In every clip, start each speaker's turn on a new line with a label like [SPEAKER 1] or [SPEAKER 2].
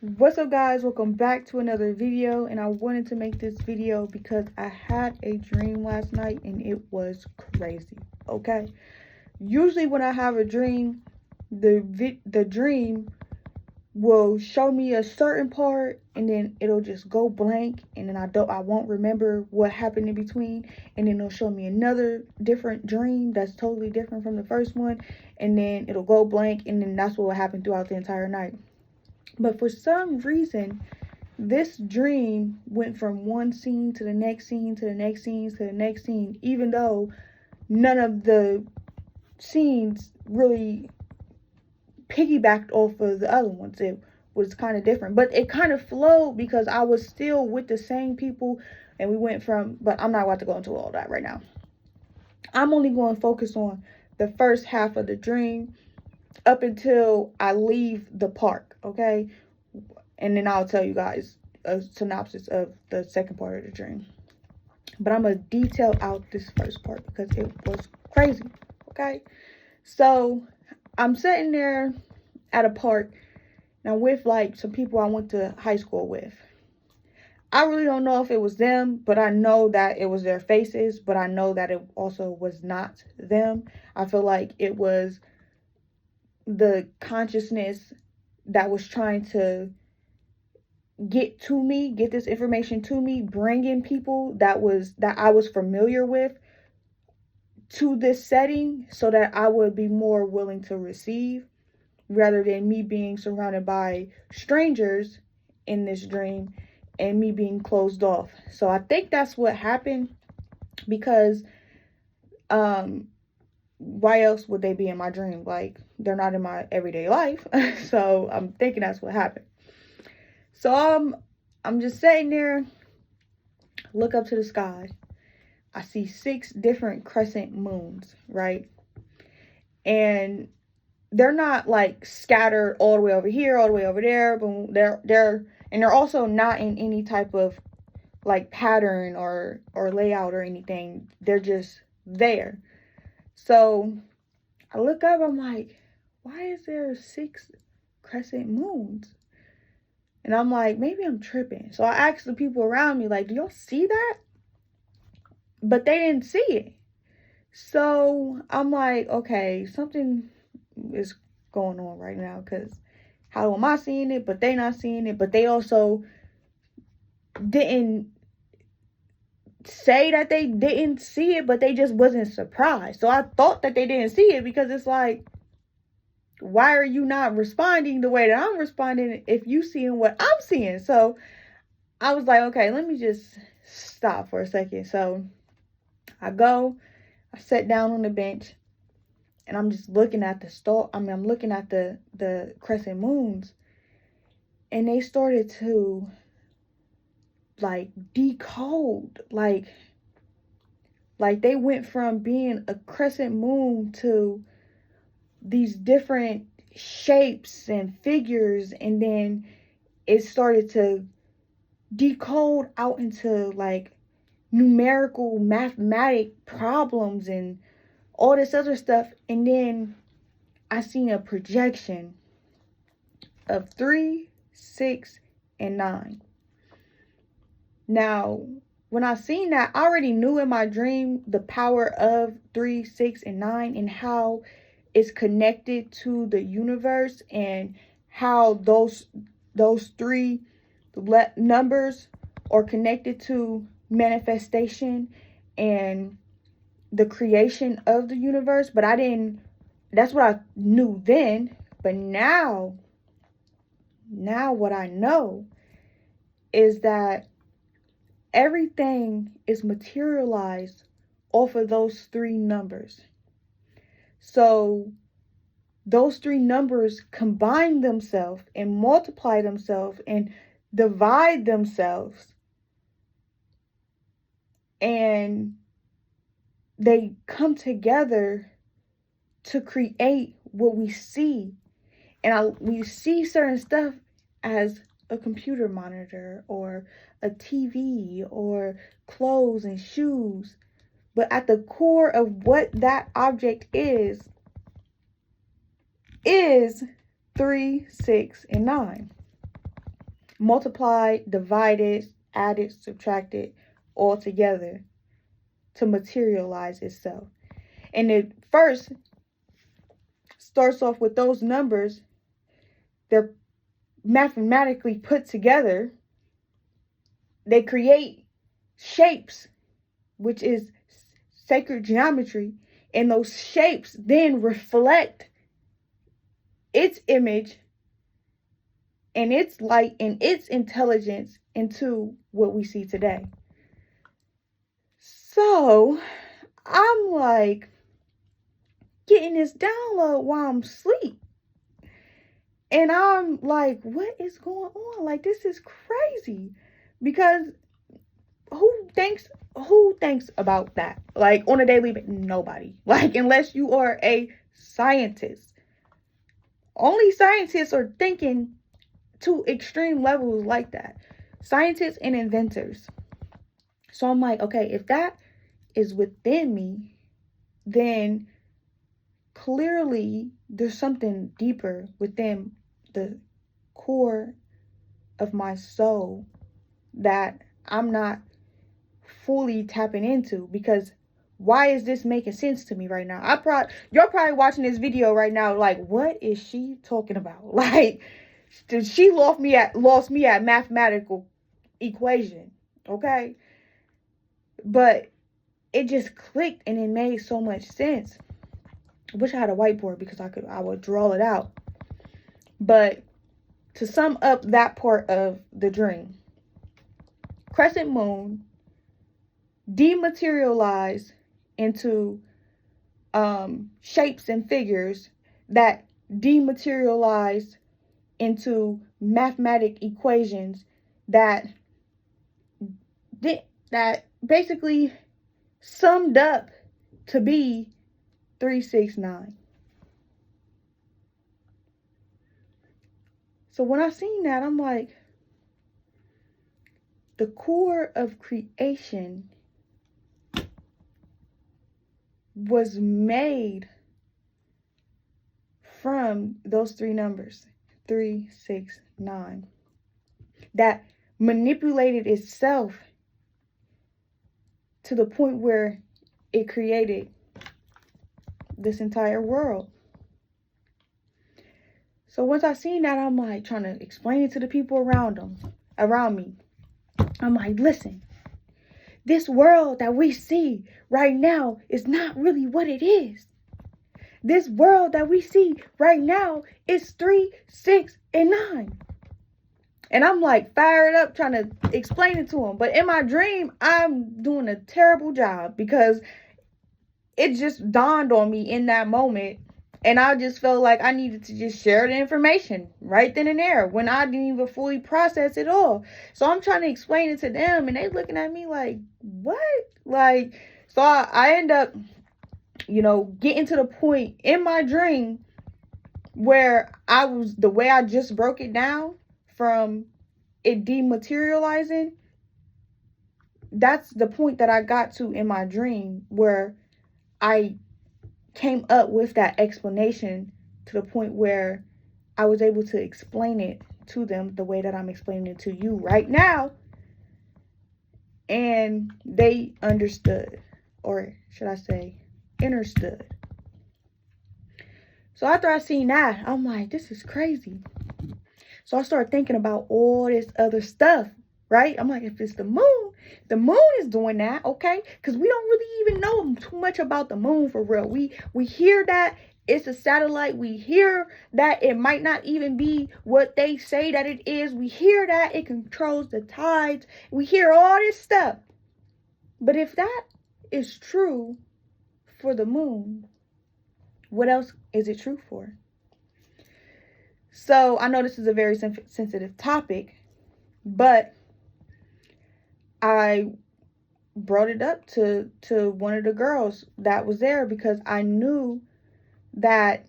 [SPEAKER 1] What's up, guys? Welcome back to another video. And I wanted to make this video because I had a dream last night and it was crazy. Okay, usually when I have a dream, the dream will show me a certain part and then it'll just go blank, and then I won't remember what happened in between, and then it'll show me another different dream that's totally different from the first one, and then it'll go blank, and then that's what will happen throughout the entire night. But for some reason, this dream went from one scene to the next scene to the next scene to the next scene, even though none of the scenes really piggybacked off of the other ones. It was kind of different, but it kind of flowed because I was still with the same people, and we went from, but I'm not about to go into all that right now. I'm only going to focus on the first half of the dream up until I leave the park, okay? And then I'll tell you guys a synopsis of the second part of the dream. But I'm going to detail out this first part because it was crazy, okay? So I'm sitting there at a park now with like some people I went to high school with. I really don't know if it was them, but I know that it was their faces, but I know that it also was not them. I feel like it was the consciousness that was trying to get this information to me, bringing people that I was familiar with to this setting so that I would be more willing to receive, rather than me being surrounded by strangers in this dream and me being closed off. So I think that's what happened, because why else would they be in my dream? Like, they're not in my everyday life. So I'm thinking that's what happened. So I'm just sitting there, look up to the sky. I see 6 different crescent moons, right? And they're not like scattered all the way over here, all the way over there, but they're also not in any type of like pattern or layout or anything. They're just there. So I look up, I'm like, why is there 6 crescent moons? And I'm like, maybe I'm tripping. So I asked the people around me, like, do y'all see that? But they didn't see it. So I'm like, okay, something is going on right now, because how am I seeing it, but they not seeing it? But they also didn't say that they didn't see it, but they just wasn't surprised. So I thought that they didn't see it, because it's like, why are you not responding the way that I'm responding if you seeing what I'm seeing? So I was like, okay, let me just stop for a second. So I sat down on the bench, and I'm just looking at I'm looking at the crescent moons, and they started to like decode, like they went from being a crescent moon to these different shapes and figures, and then it started to decode out into like numerical mathematic problems and all this other stuff. And then I seen a projection of 3, 6, and 9. Now, when I seen that, I already knew in my dream the power of 3, 6, and 9, and how it's connected to the universe, and how those 3 numbers are connected to manifestation and the creation of the universe. But that's what I knew then. But now what I know is that everything is materialized off of those 3 numbers. So those 3 numbers combine themselves and multiply themselves and divide themselves, and they come together to create what we see. And we see certain stuff as a computer monitor or a TV or clothes and shoes. But at the core of what that object is 3, 6, and 9. multiplied, divided, added, subtracted, all together to materialize itself. And it first starts off with those numbers. They're mathematically put together. They create shapes, which is sacred geometry. And those shapes then reflect its image and its light and its intelligence into what we see today. So I'm like getting this download while I'm asleep. And I'm like, what is going on? Like, this is crazy. Because who thinks about that? Like, on a daily basis? Nobody. Like, unless you are a scientist. Only scientists are thinking to extreme levels like that. Scientists and inventors. So I'm like, okay, if that is within me, then clearly there's something deeper within the core of my soul that I'm not fully tapping into. Because why is this making sense to me right now? You're probably watching this video right now like, what is she talking about? Like, she lost me at mathematical equation, okay? But it just clicked and it made so much sense. I wish I had a whiteboard because I would draw it out. But to sum up that part of the dream, crescent moon dematerialized into shapes and figures that dematerialized into mathematic equations that basically summed up to be 369. So when I seen that, I'm like, the core of creation was made from those three numbers, 369, that manipulated itself to the point where it created this entire world. So once I seen that, I'm like trying to explain it to the people around me. I'm like, listen, this world that we see right now is not really what it is. This world that we see right now is 3, 6, and 9. And I'm like fired up trying to explain it to him. But in my dream, I'm doing a terrible job because it just dawned on me in that moment. And I just felt like I needed to just share the information right then and there when I didn't even fully process it all. So I'm trying to explain it to them and they looking at me like, what? Like, so I end up, getting to the point in my dream where the way I just broke it down from it dematerializing. That's the point that I got to in my dream where I came up with that explanation to the point where I was able to explain it to them the way that I'm explaining it to you right now. And they understood, or should I say, understood. So after I seen that, I'm like, this is crazy. So I started thinking about all this other stuff, right? I'm like, if it's the moon is doing that, okay? Because we don't really even know too much about the moon for real. We hear that it's a satellite. We hear that it might not even be what they say that it is. We hear that it controls the tides. We hear all this stuff. But if that is true for the moon, what else is it true for? So I know this is a very sensitive topic, but I brought it up to one of the girls that was there because I knew that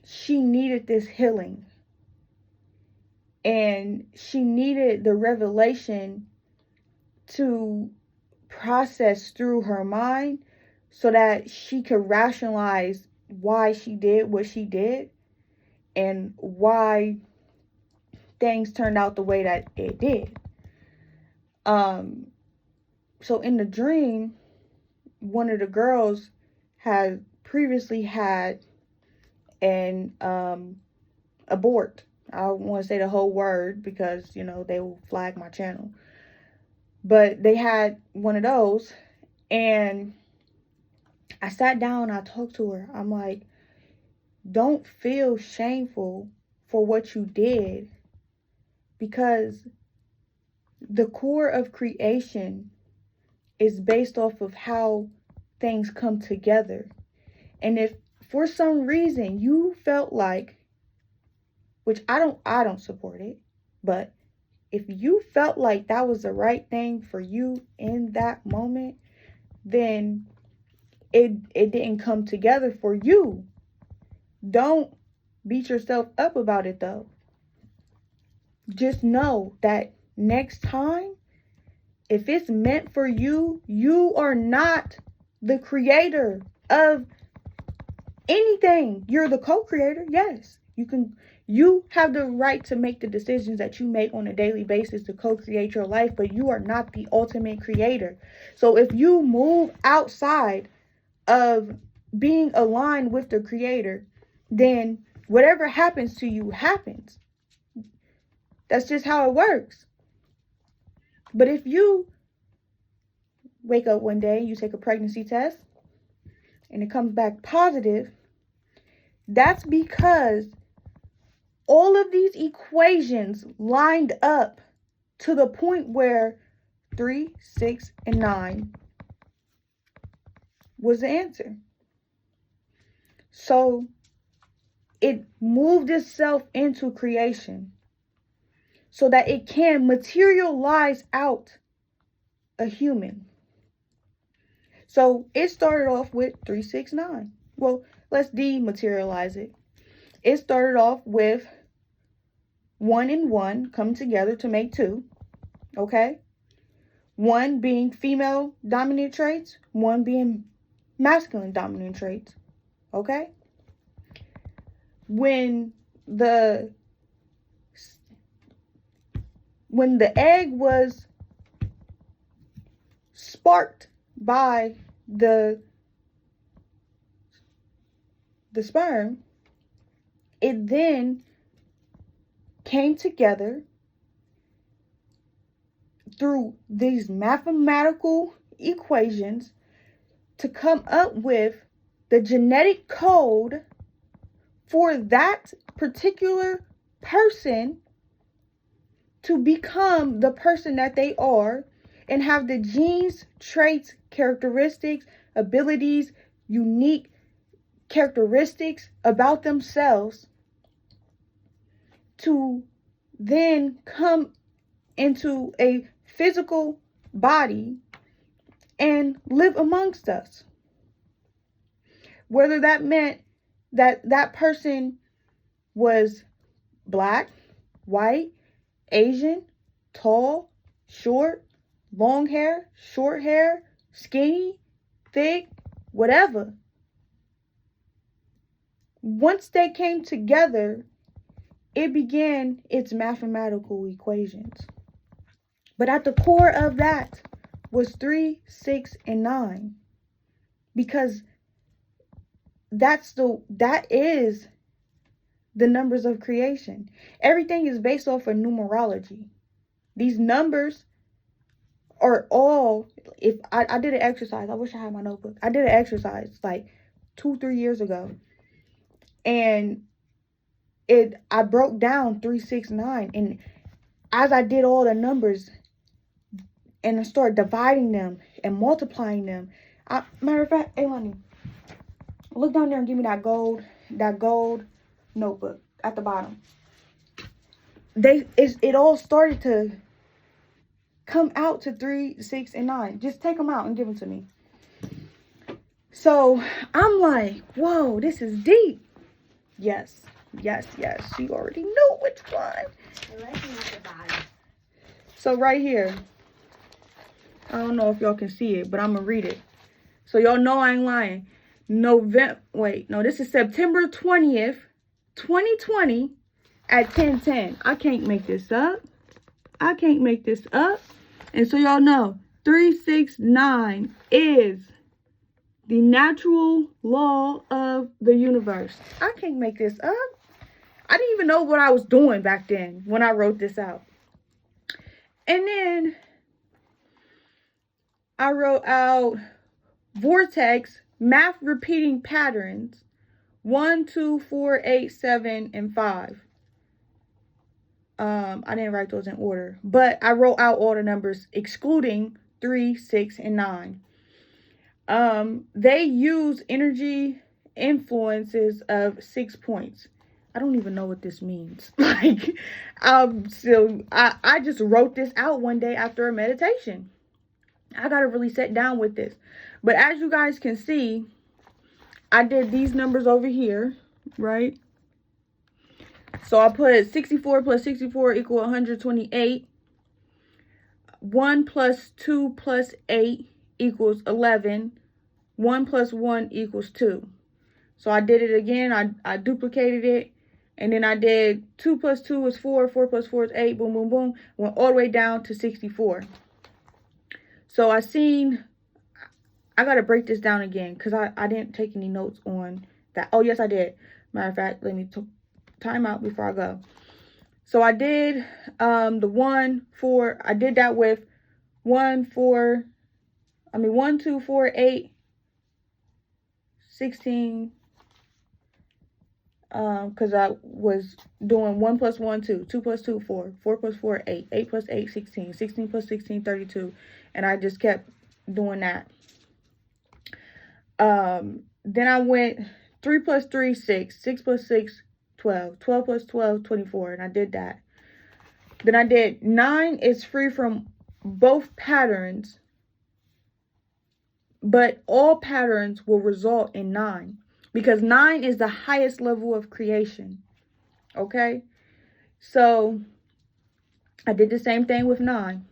[SPEAKER 1] she needed this healing and she needed the revelation to process through her mind so that she could rationalize why she did what she did and why things turned out the way that it did. So in the dream, one of the girls had previously had an abort. I don't want to say the whole word because, you know, they will flag my channel. But they had one of those, and I sat down, I talked to her. I'm like, don't feel shameful for what you did, because the core of creation is based off of how things come together. And if for some reason you felt like, which I don't support it, but if you felt like that was the right thing for you in that moment, then it didn't come together for you. Don't beat yourself up about it though. Just know that next time, if it's meant for you, you are not the creator of anything. You're the co-creator. Yes, you have the right to make the decisions that you make on a daily basis to co-create your life, but you are not the ultimate creator. So if you move outside of being aligned with the creator, then whatever happens to you happens. That's just how it works. But if you wake up one day, you take a pregnancy test, and it comes back positive, that's because all of these equations lined up to the point where 3, 6, and 9 was the answer. So it moved itself into creation so that it can materialize out a human. So it started off with 3, 6, 9. Well, let's dematerialize it. It started off with 1 and 1 come together to make 2. Okay? 1 being female dominant traits, 1 being masculine dominant traits. Okay? When the egg was sparked by the sperm, it then came together through these mathematical equations to come up with the genetic code for that particular person to become the person that they are and have the genes, traits, characteristics, abilities, unique characteristics about themselves to then come into a physical body and live amongst us. Whether that meant that that person was black, white, Asian, tall, short, long hair, short hair, skinny, thick, whatever. Once they came together, it began its mathematical equations. But at the core of that was 3, 6, and 9. Because that is the numbers of creation. Everything is based off of numerology. These numbers are all, if I did an exercise, I wish I had my notebook. I did an exercise like 2-3 years ago. And I broke down 3, 6, 9. And as I did all the numbers and I started dividing them and multiplying them, matter of fact, hey Lonnie, look down there and give me that gold notebook at the bottom. It all started to come out to 3, 6, and 9. Just take them out and give them to me. So I'm like, whoa, this is deep. Yes. She already knew which one. So right here, I don't know if y'all can see it, but I'm gonna read it. So y'all know I ain't lying. This is September 20th, 2020 at 10:10. I can't make this up. I can't make this up. And so y'all know 369 is the natural law of the universe. I can't make this up. I didn't even know what I was doing back then when I wrote this out. And then I wrote out vortex math repeating patterns 1, 2, 4, 8, 7, and 5. I didn't write those in order, but I wrote out all the numbers excluding 3, 6, and 9. They use energy influences of 6 points. I don't even know what this means. So I just wrote this out one day after a meditation. I gotta really sit down with this. But as you guys can see, I did these numbers over here, right? So I put 64 plus 64 equal 128. 1 plus 2 plus 8 equals 11. 1 plus 1 equals 2. So I did it again. I duplicated it. And then I did 2 plus 2 is 4. 4 plus 4 is 8. Boom, boom, boom. Went all the way down to 64. So I got to break this down again because I didn't take any notes on that. Oh, yes, I did. Matter of fact, let me time out before I go. So I did the 1, 4. I did that with 1, 2, 4, 8, 16. Because I was doing 1 plus 1, 2. 2 plus 2, 4. 4 plus 4, 8. 8 plus 8, 16. 16 plus 16, 32. And I just kept doing that. Then I went 3 plus 3, 6. 6 plus 6, 12. 12 plus 12, 24. And I did that. Then I did 9 is free from both patterns. But all patterns will result in 9. Because 9 is the highest level of creation. Okay? So, I did the same thing with 9.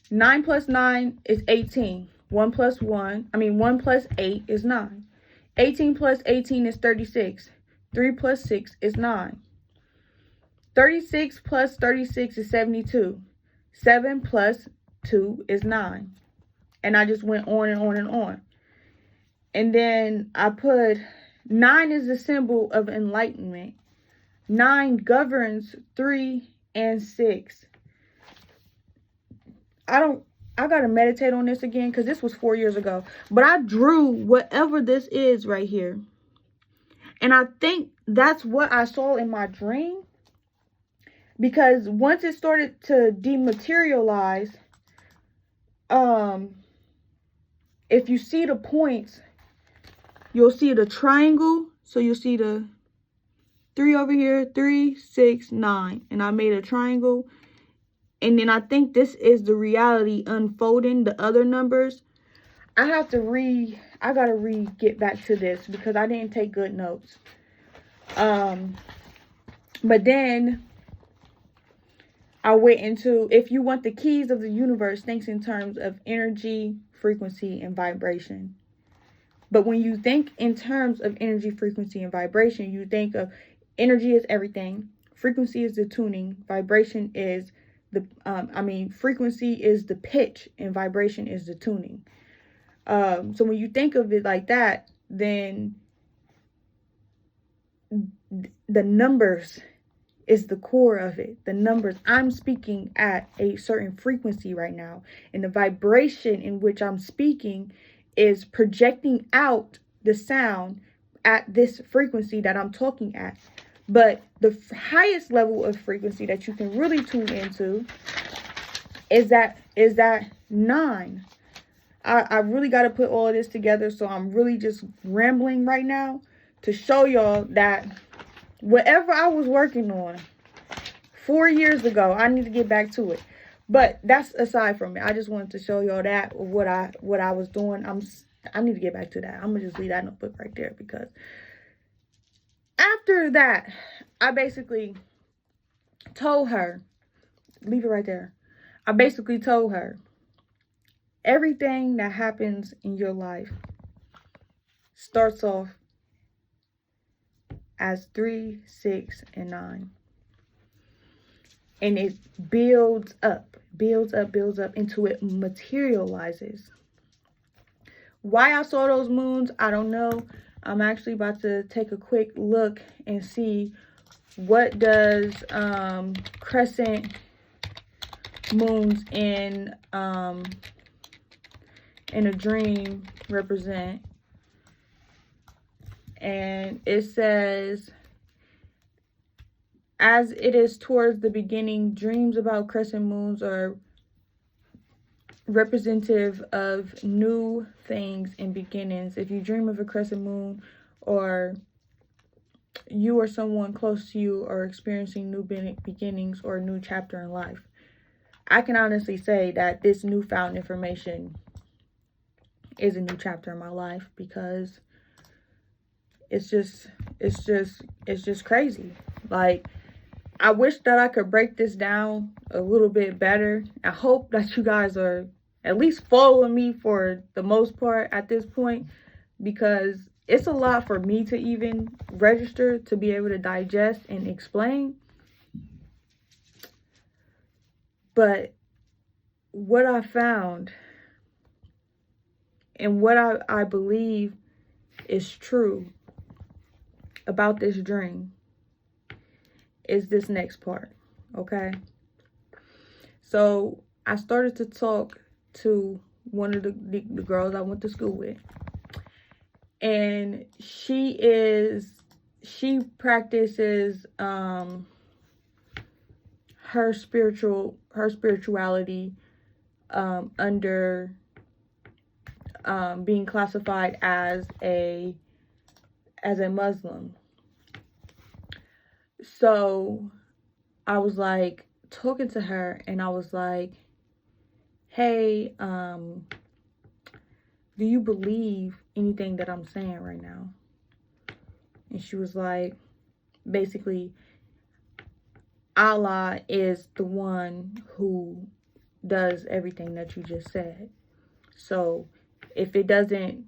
[SPEAKER 1] 9 plus 9 is 18. 1 plus 8 is 9. 18 plus 18 is 36. 3 plus 6 is 9. 36 plus 36 is 72. 7 plus 2 is 9. And I just went on and on and on. And then I put 9 is the symbol of enlightenment. 9 governs 3 and 6. I got to meditate on this again because this was 4 years ago. But I drew whatever this is right here. And I think that's what I saw in my dream. Because once it started to dematerialize, if you see the points, you'll see the triangle. So you'll see the 3 over here, 3, 6, 9. And I made a triangle. And then I think this is the reality unfolding, the other numbers. I gotta get back to this because I didn't take good notes. But then I went into, if you want the keys of the universe, think in terms of energy, frequency, and vibration. But when you think in terms of energy, frequency, and vibration, you think of energy is everything. Frequency is the tuning. Vibration is frequency is the pitch and vibration is the tuning. So when you think of it like that, then the numbers is the core of it. The numbers, I'm speaking at a certain frequency right now. And the vibration in which I'm speaking is projecting out the sound at this frequency that I'm talking at. But the highest level of frequency that you can really tune into is that 9. I really got to put all of this together. So I'm really just rambling right now to show y'all that whatever I was working on 4 years ago, I need to get back to it. But that's aside from it. I just wanted to show y'all that what I was doing. I need to get back to that. I'm gonna just leave that notebook right there because after that, I basically told her, leave it right there. I basically told her everything that happens in your life starts off as 3, 6, and 9. and it builds up until it materializes. Why I saw those moons, I don't know. I'm actually about to take a quick look and see what does crescent moons in a dream represent. And it says, as it is towards the beginning, dreams about crescent moons are representative of new things and beginnings. If you dream of a crescent moon, or you or someone close to you are experiencing new beginnings or a new chapter in life, I can honestly say that this newfound information is a new chapter in my life, because it's just crazy. Like, I wish that I could break this down a little bit better. I hope that you guys are at least following me for the most part at this point, because it's a lot for me to even register, to be able to digest and explain. But what I found and what I believe is true about this dream is this next part, okay? So I started to talk to one of the girls I went to school with, and she practices her spirituality under being classified as a Muslim. So I was like talking to her, and I was like, hey, do you believe anything that I'm saying right now? And she was like, basically, Allah is the one who does everything that you just said. So if it doesn't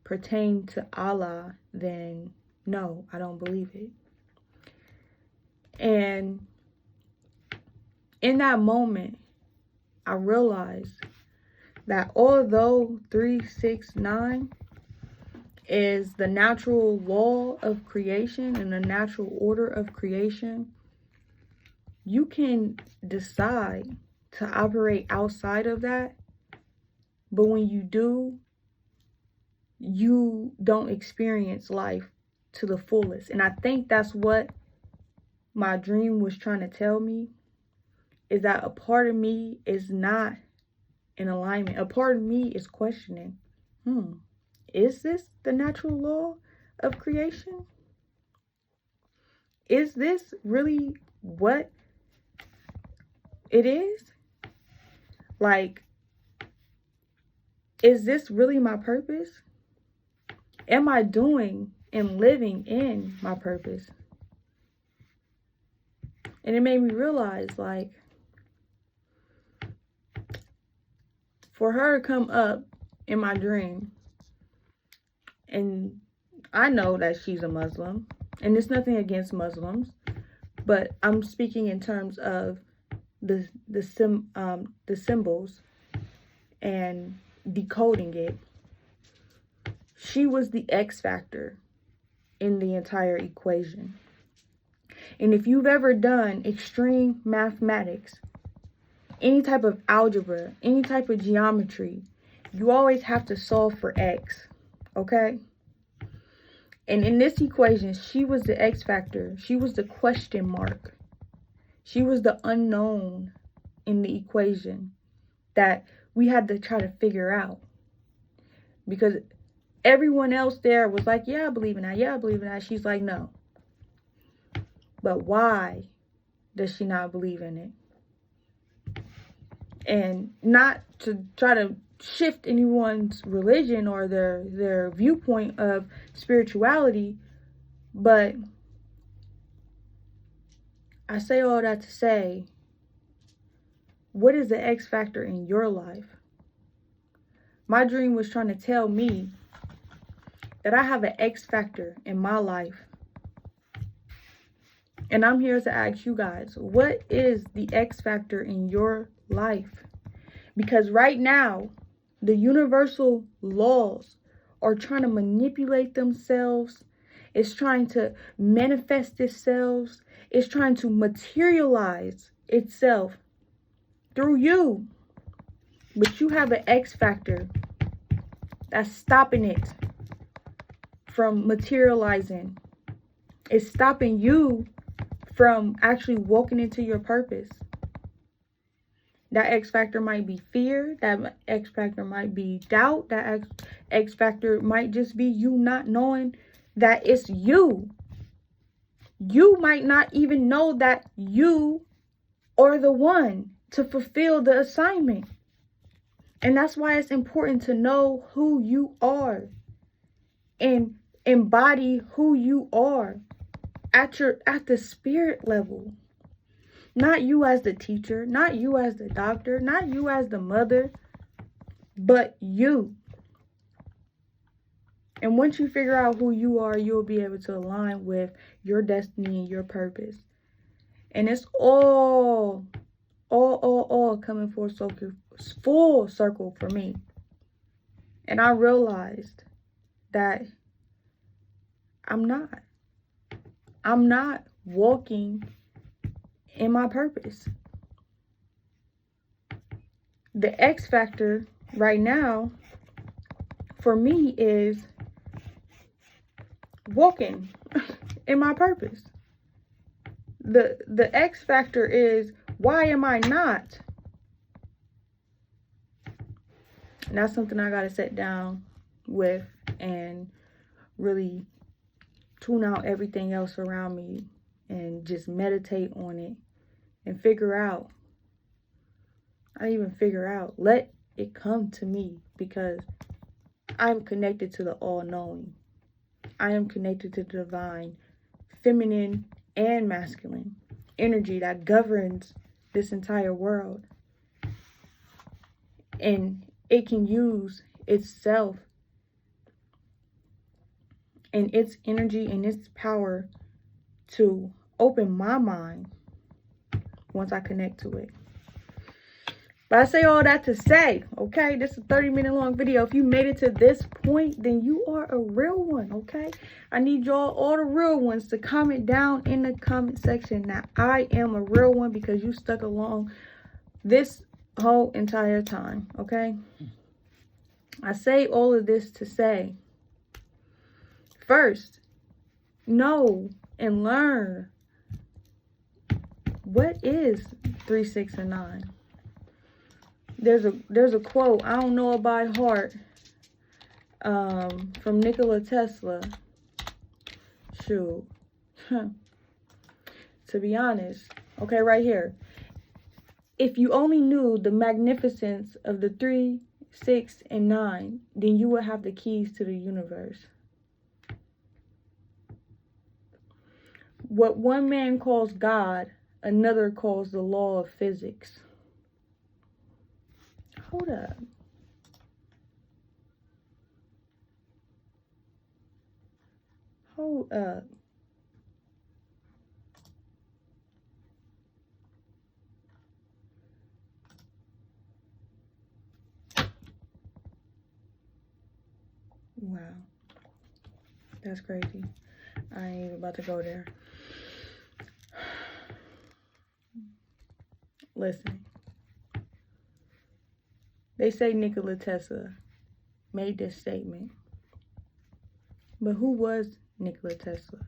[SPEAKER 1] pertain to Allah, then no, I don't believe it. And in that moment, I realized that although 369 is the natural law of creation and the natural order of creation, you can decide to operate outside of that. But when you do, you don't experience life to the fullest. And I think that's what my dream was trying to tell me, is that a part of me is not in alignment. A part of me is questioning, is this the natural law of creation? Is this really what it is? Like, is this really my purpose? Am I doing and living in my purpose? And it made me realize, like, for her to come up in my dream, and I know that she's a Muslim, and it's nothing against Muslims, but I'm speaking in terms of the symbols and decoding it. She was the X factor in the entire equation. And if you've ever done extreme mathematics, any type of algebra, any type of geometry, you always have to solve for X, okay? And in this equation, she was the X factor. She was the question mark. She was the unknown in the equation that we had to try to figure out. Because everyone else there was like, yeah, I believe in that. Yeah, I believe in that. She's like, no. But why does she not believe in it? And not to try to shift anyone's religion or their viewpoint of spirituality, but I say all that to say, what is the X factor in your life? My dream was trying to tell me that I have an X factor in my life. And I'm here to ask you guys, what is the X factor in your life? Because right now, the universal laws are trying to manipulate themselves. It's trying to manifest itself. It's trying to materialize itself through you. But you have an X factor that's stopping it from materializing. It's stopping you from actually walking into your purpose. That X factor might be fear. That X factor might be doubt. That X factor might just be you not knowing that it's you. You might not even know that you are the one to fulfill the assignment. And that's why it's important to know who you are and embody who you are at the spirit level. Not you as the teacher, not you as the doctor, not you as the mother, but you. And once you figure out who you are, you'll be able to align with your destiny and your purpose. And it's all coming full circle for me. And I realized that I'm not walking in my purpose. The X factor right now for me is walking in my purpose. The X factor is, why am I not? And that's something I gotta sit down with and really tune out everything else around me and just meditate on it and figure out. Let it come to me, because I'm connected to the all-knowing. I am connected to the divine, feminine and masculine energy that governs this entire world. And it can use itself and its energy and its power to open my mind once I connect to it. But I say all that to say, okay, this is a 30-minute long video. If you made it to this point, then you are a real one, okay? I need y'all, all the real ones, to comment down in the comment section that I am a real one, because you stuck along this whole entire time, okay? I say all of this to say, first, know and learn what is 3, 6, and 9. There's a quote, I don't know it by heart, from Nikola Tesla. Shoot. To be honest, okay, right here. If you only knew the magnificence of the 3, 6, and 9, then you would have the keys to the universe. What one man calls God, another calls the law of physics. Hold up. Hold up. Wow. That's crazy. I ain't even about to go there. Listen. They say Nikola Tesla made this statement. But who was Nikola Tesla?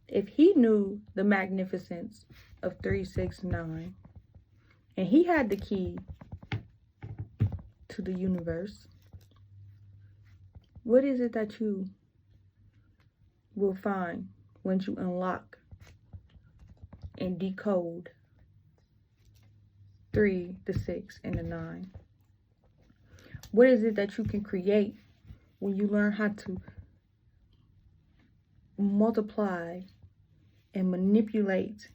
[SPEAKER 1] If he knew the magnificence of 3, 6, 9, and he had the key to the universe, what is it that you will find once you unlock and decode 3, the 6, and the 9? What is it that you can create when you learn how to multiply and manipulate?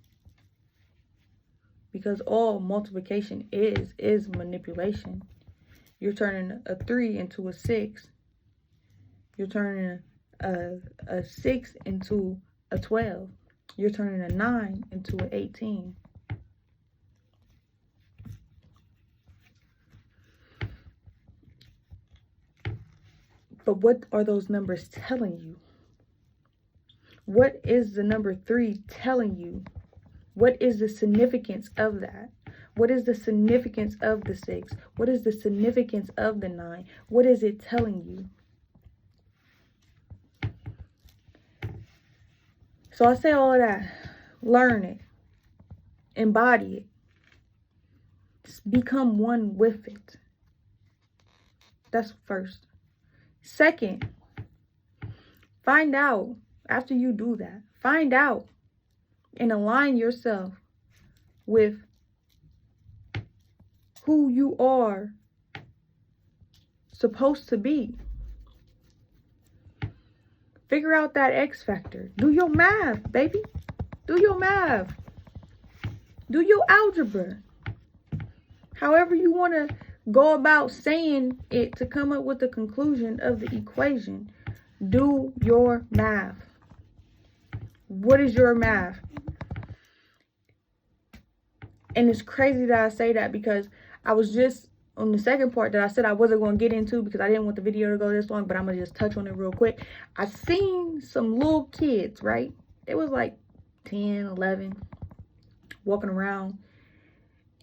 [SPEAKER 1] Because all multiplication is manipulation. You're turning a 3 into a 6. You're turning a 6 into a 12. You're turning a 9 into an 18. But what are those numbers telling you? What is the number 3 telling you? What is the significance of that? What is the significance of the 6? What is the significance of the 9? What is it telling you? So I say all of that. Learn it. Embody it. Become one with it. That's first. Second, find out, after you do that, find out and align yourself with who you are supposed to be. Figure out that X factor. Do your math, baby. Do your math. Do your algebra. However you want to go about saying it to come up with the conclusion of the equation. Do your math. What is your math? And it's crazy that I say that because I was just on the second part that I said I wasn't going to get into because I didn't want the video to go this long, but I'm going to just touch on it real quick. I seen some little kids, right? It was like 10, 11, walking around.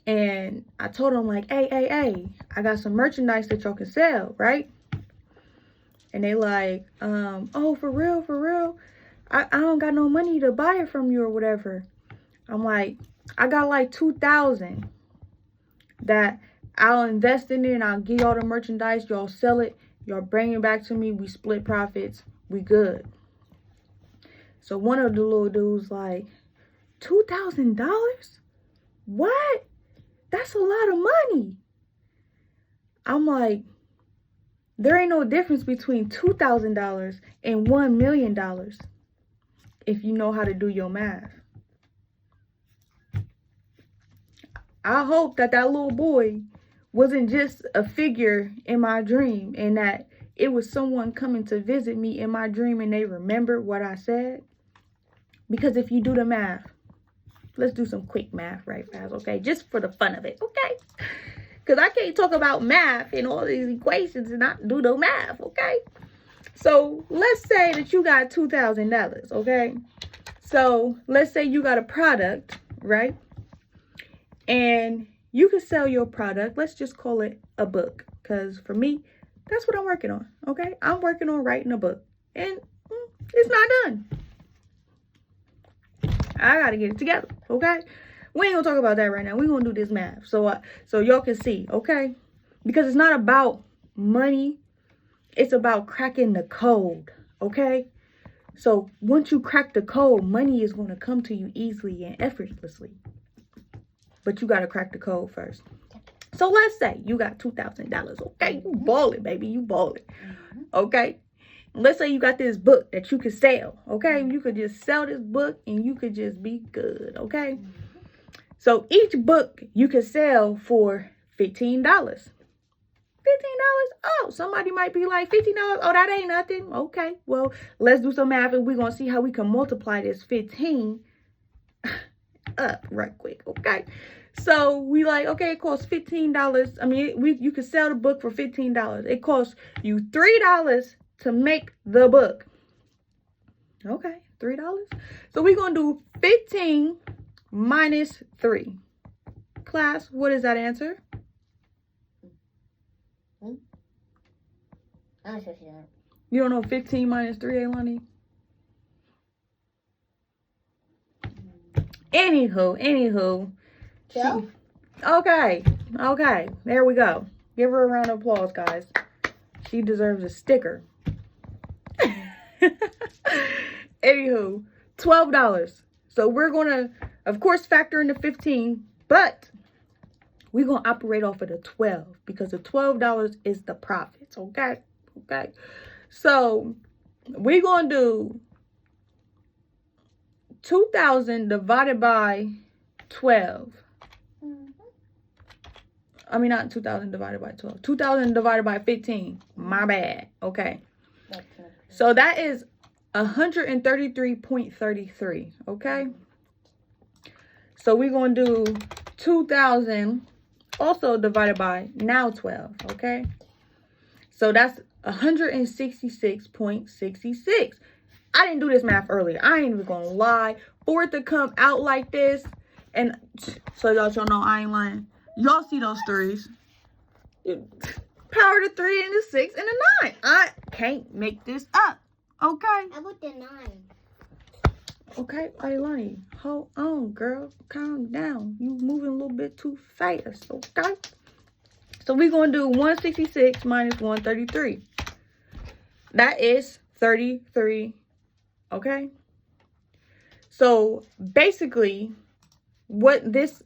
[SPEAKER 1] And I told them like, hey, I got some merchandise that y'all can sell, right? And they like, oh, for real? I don't got no money to buy it from you or whatever. I'm like, I got like 2,000 that I'll invest in it and I'll give y'all the merchandise. Y'all sell it. Y'all bring it back to me. We split profits. We good. So one of the little dudes like, $2,000? What? That's a lot of money. I'm like, there ain't no difference between $2,000 and $1 million if you know how to do your math. I hope that little boy wasn't just a figure in my dream and that it was someone coming to visit me in my dream and they remembered what I said. Because if you do the math, let's do some quick math right fast, okay? Just for the fun of it, okay? Because I can't talk about math and all these equations and not do the math, okay? So let's say that you got $2,000, okay? So let's say you got a product, right? And you can sell your product. Let's just call it a book. Because for me, that's what I'm working on, okay? I'm working on writing a book. And it's not done. I got to get it together, okay? We ain't going to talk about that right now. We're going to do this math so y'all can see, okay? Because it's not about money. It's about cracking the code, okay? So once you crack the code, money is going to come to you easily and effortlessly. But you got to crack the code first. So let's say you got $2,000, okay? You ballin', baby. You ballin', okay? Let's say you got this book that you could sell, okay? You could just sell this book and you could just be good, okay? So each book you could sell for $15. $15? Oh, somebody might be like, $15? Oh, that ain't nothing. Okay, well, let's do some math and we're going to see how we can multiply this 15 up right quick, okay? So we like, okay, it costs $15. I mean, you could sell the book for $15. It costs you $3 to make the book. Okay, $3. So we're going to do 15 minus 3. Class, what is that answer? You don't know 15 minus 3, Alani? Anywho. Okay. There we go. Give her a round of applause, guys. She deserves a sticker. Anywho, $12. So we're going to, of course, factor in the 15, but we're going to operate off of the 12 because the $12 is the profits, okay? Okay. So we're going to do 2,000 divided by 12. I mean, not 2,000 divided by 12. 2,000 divided by 15. My bad. Okay. So that is 133.33, okay? So we're going to do 2,000 also divided by now 12, okay? So that's 166.66. I didn't do this math earlier. I ain't even gonna lie. For it to come out like this, and so y'all know I ain't lying. Y'all see those threes. Power the 3 and the 6 and the 9. I can't make this up. Okay?
[SPEAKER 2] I put the 9.
[SPEAKER 1] Okay, Ailani, hold on, girl. Calm down. You moving a little bit too fast, okay? So we're going to do 166 minus 133. That is 33, okay? So basically, what this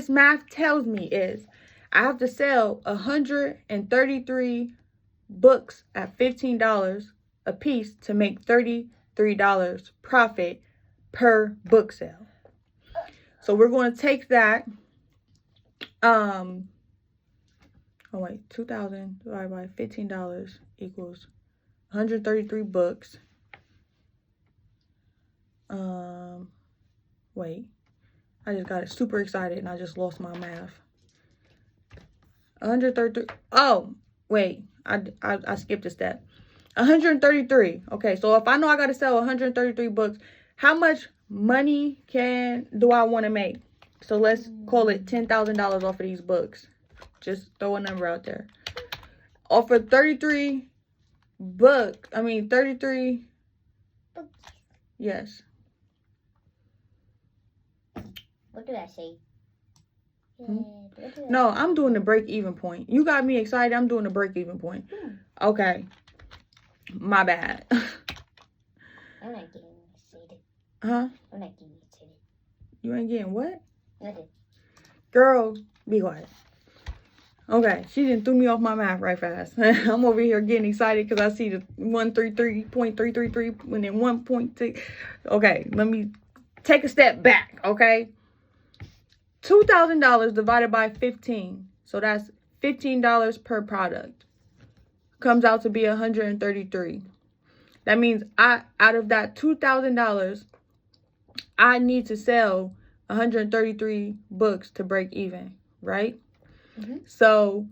[SPEAKER 1] math tells me is I have to sell 133 books at $15 a piece to make $33 profit per book sale. So we're going to take that, 2,000 divided by $15 equals 133 books. I just got super excited and I just lost my math. 133. Oh, wait, I skipped a step. 133. Okay, so if I know I got to sell 133 books, how much money do I want to make? So let's call it $10,000 off of these books. Just throw a number out there. Off of 33 books. Yes.
[SPEAKER 2] What do I say?
[SPEAKER 1] No, I'm doing the break-even point. You got me excited. I'm doing the break-even point. Okay. My bad.
[SPEAKER 2] I'm not getting excited.
[SPEAKER 1] Huh?
[SPEAKER 2] I'm not getting excited.
[SPEAKER 1] You ain't getting what?
[SPEAKER 2] Nothing.
[SPEAKER 1] Girl, be quiet. Okay, she didn't threw me off my math right fast. I'm over here getting excited because I see the 133.333 and then 1.6. Okay, let me take a step back, okay? $2,000 divided by 15. So that's $15 per product. Comes out to be 133. That means out of that $2,000, I need to sell 133 books to break even, right? Mm-hmm. So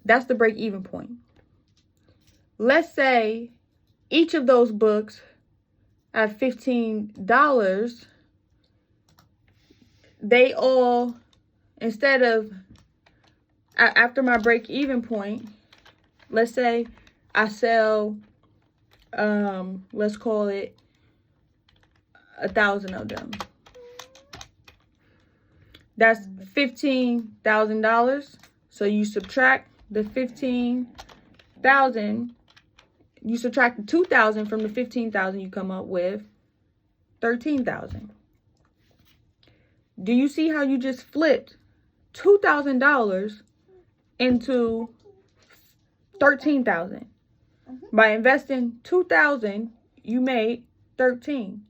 [SPEAKER 1] that's the break even point. Let's say each of those books at $15, they all, instead of, after my break even point, let's say I sell, let's call it 1,000 of them. That's $15,000. So you subtract the 15,000. You subtract the 2,000 from the 15,000. You come up with 13,000. Do you see how you just flipped $2,000 into 13,000? By investing 2,000, you made 13.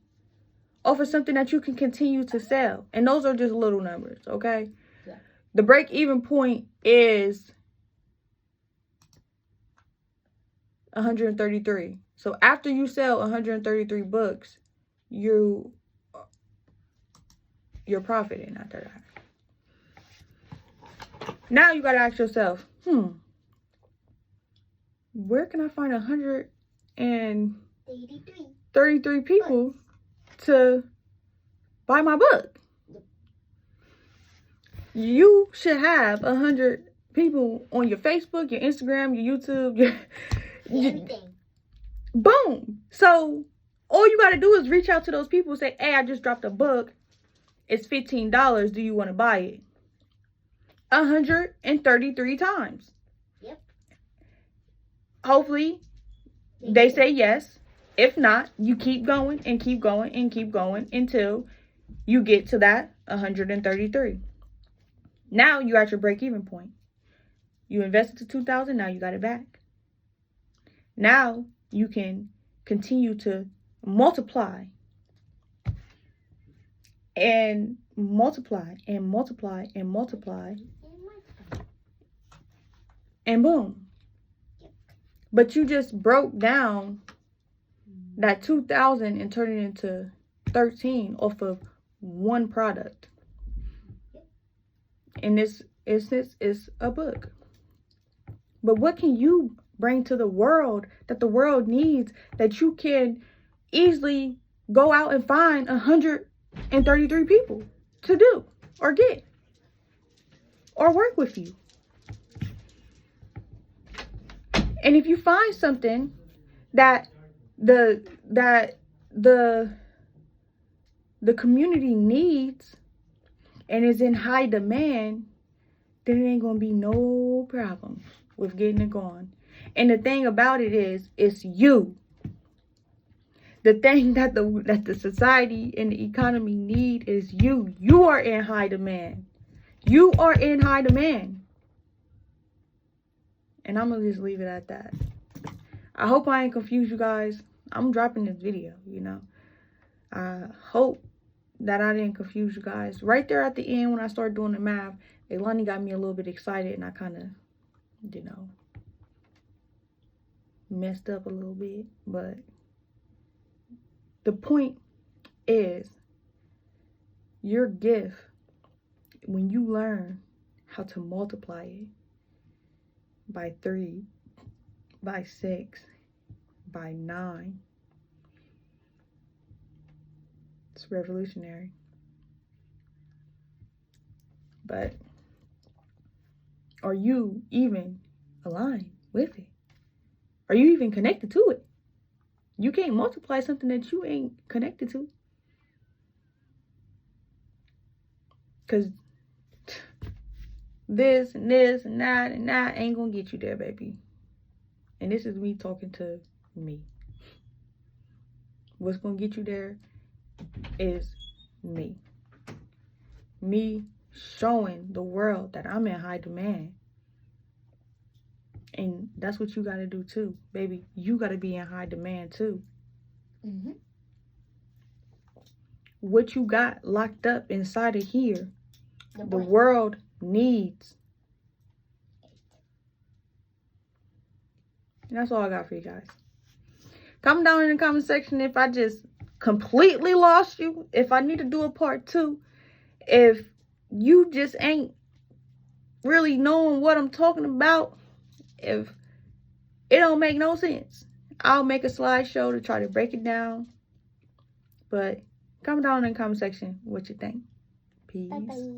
[SPEAKER 1] Off of something that you can continue to sell. And those are just little numbers, okay? Yeah. The break-even point is 133. So after you sell 133 books, you're profiting after that. Now you gotta ask yourself, where can I find 133 people to buy my book? You should have 100 people on your Facebook, your Instagram, your YouTube,
[SPEAKER 2] everything.
[SPEAKER 1] Boom. So all you got to do is reach out to those people and say, hey, I just dropped a book. It's $15. Do you want to buy it? 133 times.
[SPEAKER 2] Yep.
[SPEAKER 1] Hopefully they say yes. If not, you keep going and keep going and keep going until you get to that 133. Now you're at your break-even point. You invested the 2,000, now you got it back. Now you can continue to multiply and multiply and multiply and multiply. And boom. But you just broke down that 2,000 and turn it into 13 off of one product. In this instance, it's a book. But what can you bring to the world that the world needs that you can easily go out and find 133 people to do or get or work with you? And if you find something that the community needs and is in high demand, then it ain't gonna be no problem with getting it going. And the thing about it is, it's you. The thing that the society and the economy need is you. You are in high demand. You are in high demand. And I'm gonna just leave it at that. I hope I ain't confused you guys. I'm dropping this video, you know. I hope that I didn't confuse you guys. Right there at the end when I started doing the math, Ilani got me a little bit excited and I kind of, you know, messed up a little bit. But the point is, your gift, when you learn how to multiply it by 3, by 6, by 9, it's revolutionary. But are you even aligned with it? Are you even connected to it? You can't multiply something that you ain't connected to. Because this and this and that ain't gonna get you there, baby. And this is me talking to me. What's gonna get you there is me. Me showing the world that I'm in high demand. And that's what you gotta do too, baby. You gotta be in high demand too.
[SPEAKER 2] Mm-hmm.
[SPEAKER 1] What you got locked up inside of here, the world needs. And that's all I got for you guys. Comment down in the comment section if I just completely lost you, if I need to do a part 2, if you just ain't really knowing what I'm talking about, if it don't make no sense. I'll make a slideshow to try to break it down. But comment down in the comment section what you think. Peace.
[SPEAKER 2] Bye-bye.